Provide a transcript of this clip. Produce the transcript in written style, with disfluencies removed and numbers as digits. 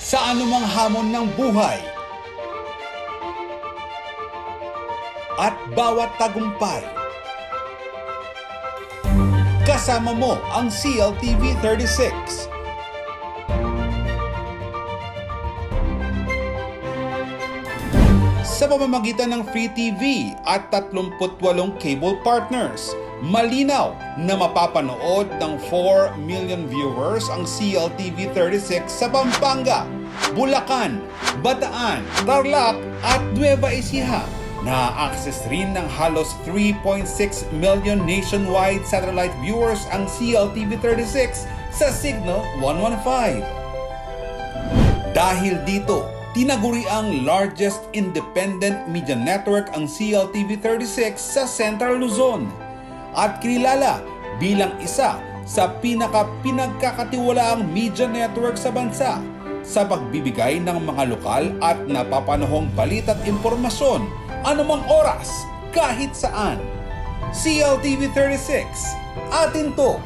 sa anumang hamon ng buhay at bawat tagumpay. Kasama mo ang CLTV36. Sa pamamagitan ng Free TV at 38 cable partners, malinaw na mapapanood ng 4 million viewers ang CLTV36 sa Pampanga, Bulacan, Bataan, Tarlac at Nueva Ecija. Na-access rin ng halos 3.6 million nationwide satellite viewers ang CLTV36 sa Signal 115. Dahil dito, tinaguriang largest independent media network ang CLTV36 sa Central Luzon at kilala bilang isa sa pinagkakatiwalaang media network sa bansa sa pagbibigay ng mga lokal at napapanahong balita't impormasyon anumang oras, kahit saan. CLTV36, atin to!